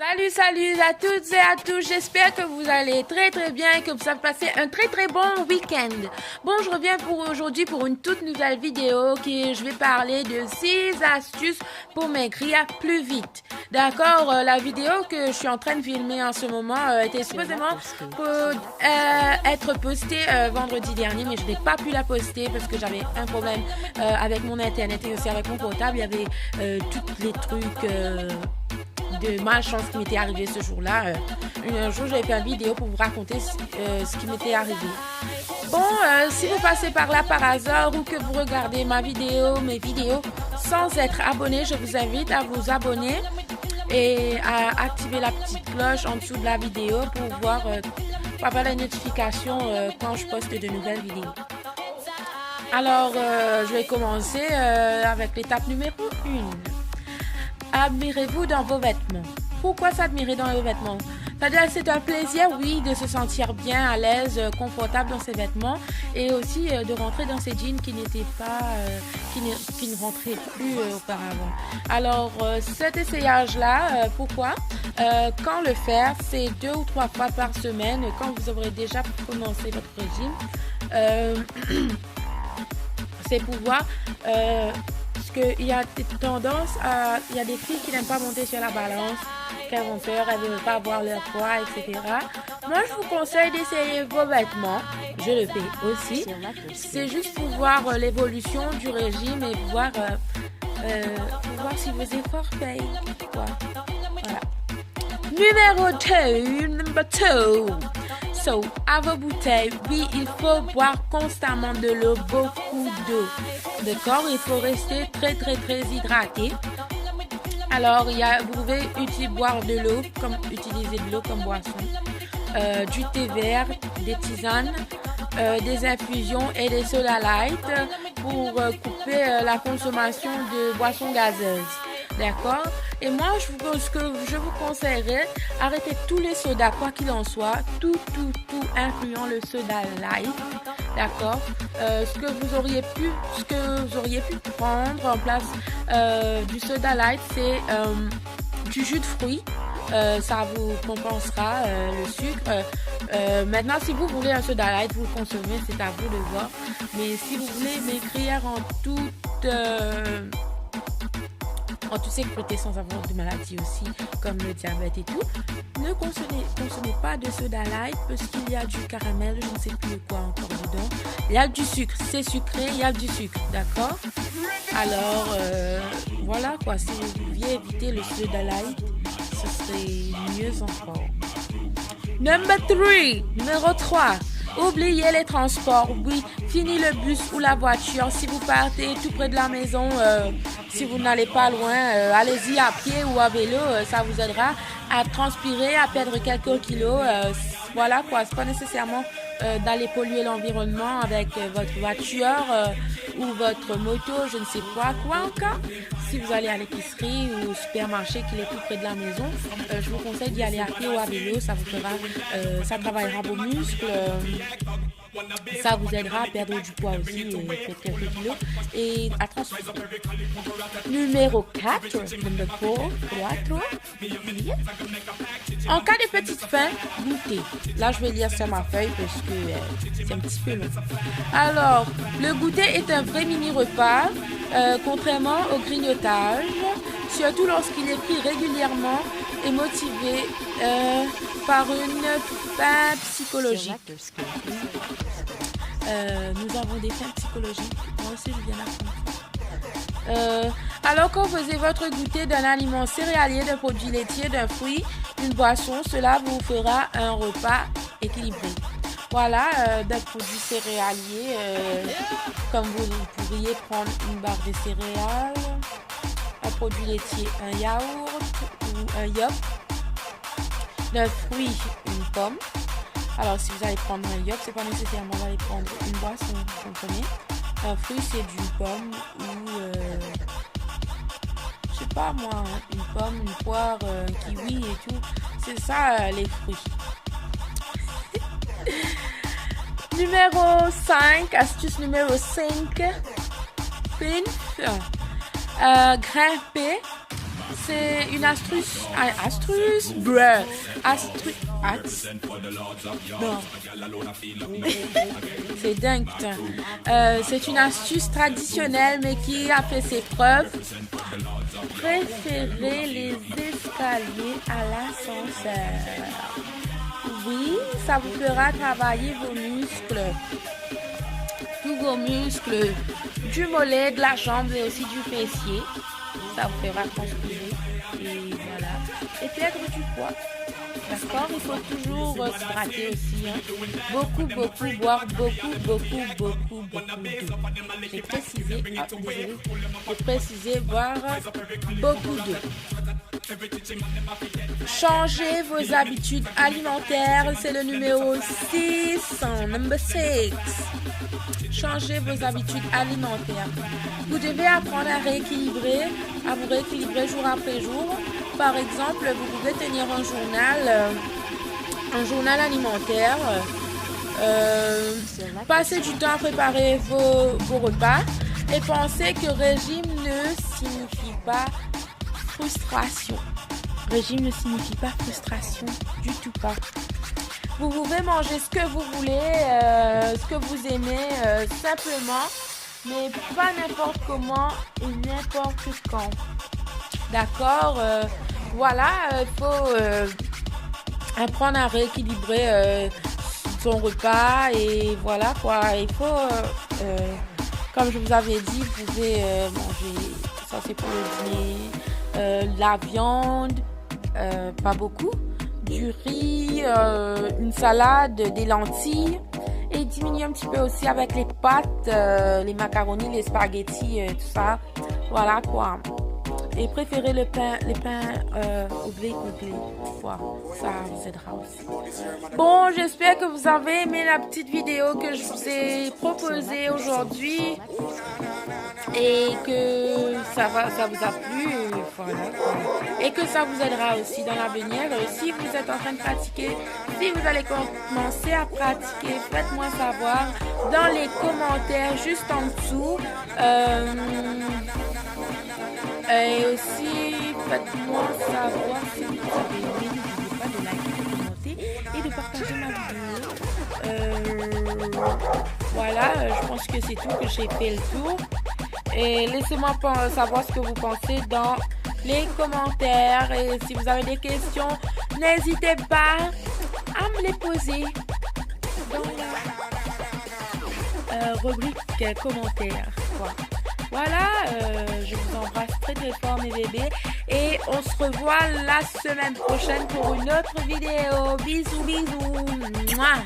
Salut à toutes et à tous, j'espère que vous allez très bien et que vous avez passé un très bon week-end. Bon, je reviens pour aujourd'hui pour une toute nouvelle vidéo qui je vais parler de 6 astuces pour maigrir plus vite. D'accord, la vidéo que je suis en train de filmer en ce moment était supposément pour être postée vendredi dernier, mais je n'ai pas pu la poster parce que j'avais un problème avec mon internet et aussi avec mon portable. Il y avait tous les trucs de malchance qui m'était arrivé ce jour-là. Un jour, j'avais fait une vidéo pour vous raconter ce qui m'était arrivé. Bon, si vous passez par là par hasard ou que vous regardez mes vidéos sans être abonné, je vous invite à vous abonner et à activer la petite cloche en dessous de la vidéo pour avoir les notifications quand je poste de nouvelles vidéos. Alors, je vais commencer avec l'étape numéro 1. Admirez-vous dans vos vêtements. Pourquoi s'admirer dans vos vêtements? C'est un plaisir, oui, de se sentir bien, à l'aise, confortable dans ses vêtements et aussi de rentrer dans ces jeans qui n'étaient pas, qui ne rentraient plus auparavant. Alors, cet essayage-là, pourquoi? Quand le faire, c'est 2 ou 3 fois par semaine, quand vous aurez déjà commencé votre régime, c'est pouvoir... parce qu'il y a des tendances il y a des filles qui n'aiment pas monter sur la balance, qu'elles ont peur, elles ne veulent pas avoir leur poids, etc. Moi, je vous conseille d'essayer vos vêtements. Je le fais aussi. C'est juste pour voir l'évolution du régime et pour voir si vos efforts payent. Voilà. Numéro 2. So, à vos bouteilles, oui, il faut boire constamment de l'eau, beaucoup d'eau. D'accord? Il faut rester très hydraté. Alors, vous pouvez boire de l'eau, utiliser de l'eau comme boisson, du thé vert, des tisanes, des infusions et des soda light pour couper la consommation de boissons gazeuses. D'accord? Et moi, ce que je vous conseillerais, arrêtez tous les sodas, quoi qu'il en soit, tout, incluant le soda light. D'accord? Ce que vous auriez pu prendre en place du soda light, c'est du jus de fruits. Ça vous compensera le sucre. Maintenant, si vous voulez un soda light, vous le consommez, c'est à vous de voir. Mais si vous voulez maigrir en toutes sécurité sans avoir de maladies aussi, comme le diabète et tout, ne consommez pas de soda light parce qu'il y a du caramel, je ne sais plus quoi encore dedans. Il y a du sucre, c'est sucré, il y a du sucre, d'accord? Alors, voilà quoi, si vous pouviez éviter le soda light, ce serait mieux encore. Numéro 3. Oubliez les transports. Oui, fini le bus ou la voiture. Si vous partez tout près de la maison, si vous n'allez pas loin, allez-y à pied ou à vélo. Ça vous aidera à transpirer, à perdre quelques kilos. Voilà quoi, c'est pas nécessairement d'aller polluer l'environnement avec votre voiture ou votre moto, je ne sais pas quoi encore. Si vous allez à l'épicerie ou au supermarché qui est tout près de la maison, je vous conseille d'y aller à pied ou à vélo. Ça vous fera, ça travaillera vos muscles. Ça vous aidera à perdre du poids aussi et peut-être quelques kilos et à transpirer. Numéro 4. En cas de petite faim, goûtez. Là, je vais lire sur ma feuille parce que c'est un petit peu long. Alors, le goûter est un vrai mini-repas, contrairement au grignotage, surtout lorsqu'il est pris régulièrement et motivé par une faim psychologique. Nous avons des fins psychologiques. Moi aussi, je viens d'apprendre. Alors, quand vous faisiez votre goûter d'un aliment céréalier, d'un produit laitier, d'un fruit, d'une boisson, cela vous fera un repas équilibré. Voilà, d'un produit céréalier, comme vous pourriez prendre une barre de céréales, un produit laitier, un yaourt ou un yogurt, d'un fruit, une pomme. Alors, si vous allez prendre un yogurt, c'est pas nécessairement d'aller prendre une boisson, vous comprenez. Un fruit, c'est d'une pomme ou, je sais pas moi, une pomme, une poire, un kiwi et tout. C'est ça, les fruits. Numéro 5, astuce numéro 5. Grimper C'est une astuce. Non. C'est dingue, putain. C'est une astuce traditionnelle, mais qui a fait ses preuves. Préférez les escaliers à l'ascenseur. Oui, ça vous fera travailler vos muscles. Tous vos muscles du mollet, de la jambe et aussi du fessier. Ça vous fera transpirer. Et voilà. Et perdre du poids. D'accord? Il faut toujours s'hydrater aussi. Hein. Beaucoup, boire beaucoup d'eau. J'ai précisé, désolé. J'ai précisé boire beaucoup d'eau. Changez vos habitudes alimentaires, c'est le numéro 6, number 6. Changez vos habitudes alimentaires. Vous devez apprendre à vous rééquilibrer jour après jour. Par exemple, vous pouvez tenir un journal alimentaire. Passez du temps à préparer vos repas et pensez que régime ne signifie pas frustration. Régime ne signifie pas frustration, du tout pas. Vous pouvez manger ce que vous voulez, ce que vous aimez, simplement, mais pas n'importe comment et n'importe quand. D'accord? Voilà, il faut apprendre à rééquilibrer son repas et voilà quoi. Il faut, comme je vous avais dit, vous pouvez manger, ça c'est pour le dîner, la viande, pas beaucoup, du riz, une salade, des lentilles et diminuer un petit peu aussi avec les pâtes, les macaronis, les spaghettis, tout ça. Voilà quoi. Et préférez les pains au blé complet. Voilà, ça vous aidera aussi. Bon, j'espère que vous avez aimé la petite vidéo que je vous ai proposée aujourd'hui. Et que ça vous a plu. Voilà. Et que ça vous aidera aussi dans l'avenir. Si vous êtes en train de pratiquer, si vous allez commencer à pratiquer, faites-moi savoir dans les commentaires juste en dessous. Et aussi, faites-moi savoir si vous avez aimé. N'oubliez pas de liker, de commenter et de partager ma vidéo. Voilà, je pense que c'est tout, que j'ai fait le tour. Et laissez-moi savoir ce que vous pensez dans les commentaires. Et si vous avez des questions, n'hésitez pas à me les poser dans la rubrique commentaires. Voilà, je vous embrasse très très fort mes bébés et on se revoit la semaine prochaine pour une autre vidéo. Bisous, bisous. Mouah.